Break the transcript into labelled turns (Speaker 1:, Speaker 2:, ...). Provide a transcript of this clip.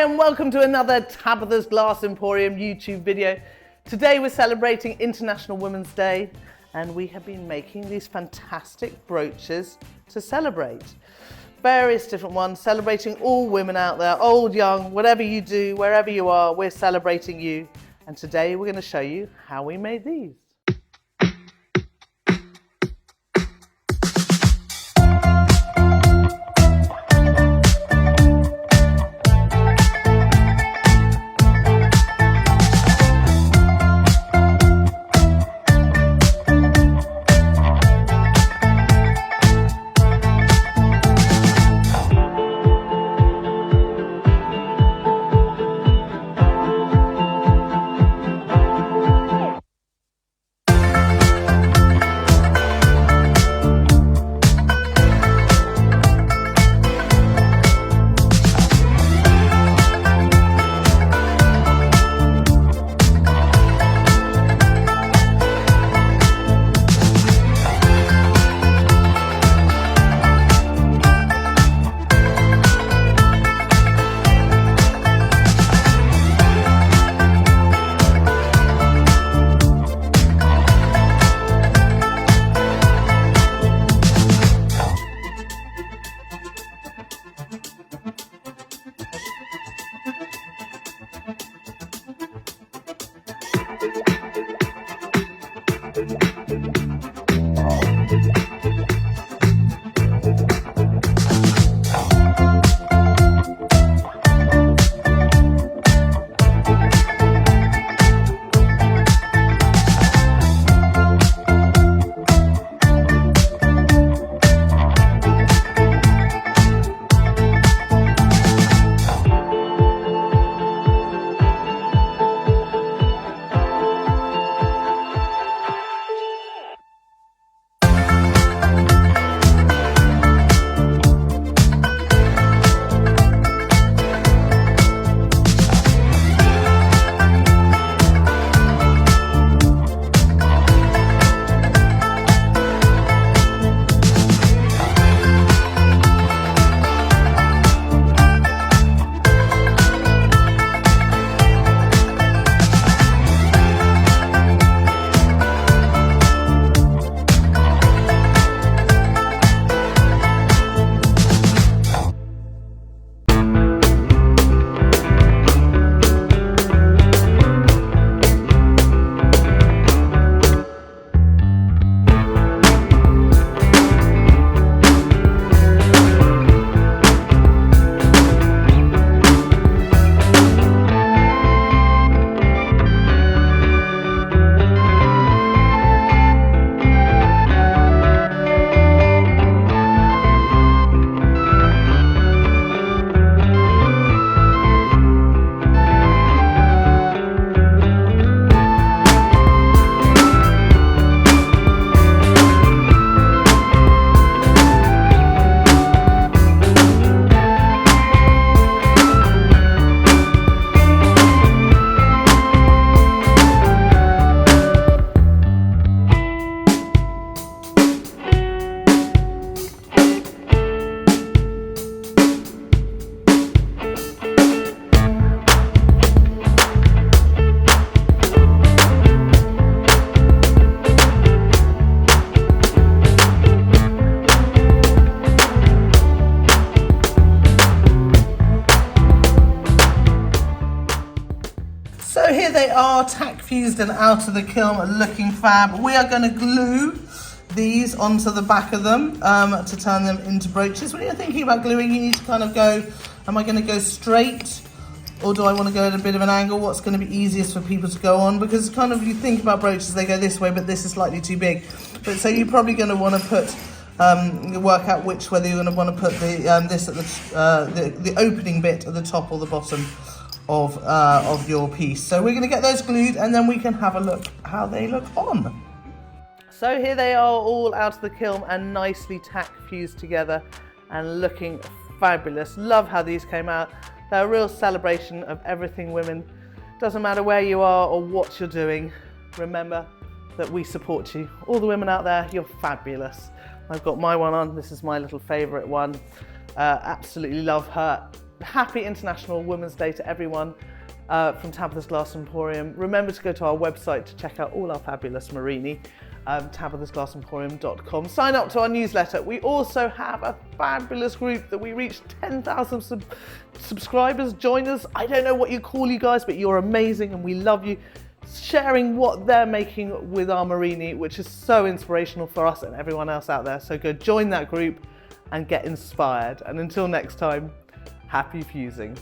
Speaker 1: and welcome to another Tabitha's Glass Emporium YouTube video. Today we're celebrating International Women's Day and we have been making these fantastic brooches to celebrate. Various different ones, celebrating all women out there, old, young, whatever you do, wherever you are, we're celebrating you. And today we're going to show you how we made these. So here they are, tack fused and out of the kiln, looking fab. We are going to glue these onto the back of them to turn them into brooches. When you're thinking about gluing, you need to kind of go, am I going to go straight or do I want to go at a bit of an angle? What's going to be easiest for people to go on? Because kind of you think about brooches, they go this way, but this is slightly too big. But so you're probably going to want to put, work out which, whether you're going to want to put the this at the opening bit at the top or the bottom of your piece. So we're going to get those glued and then we can have a look how they look on. So here they are, all out of the kiln and nicely tack fused together and looking fabulous. Love how these came out. They're a real celebration of everything women. Doesn't matter where you are or what you're doing, remember that we support you. All the women out there, you're fabulous. I've got my one on. This is my little favourite one. Absolutely love her. happy International Women's Day to everyone from Tabitha's Glass Emporium. Remember to go to our website to check out all our fabulous Murrine, tabithasglassemporium.com. Sign up to our newsletter. We also have a fabulous group that we reached 10,000 subscribers. Join us. I don't know what you call you guys, but you're amazing and we love you. Sharing what they're making with our Murrine, which is so inspirational for us and everyone else out there. So go join that group and get inspired. And until next time, happy fusing.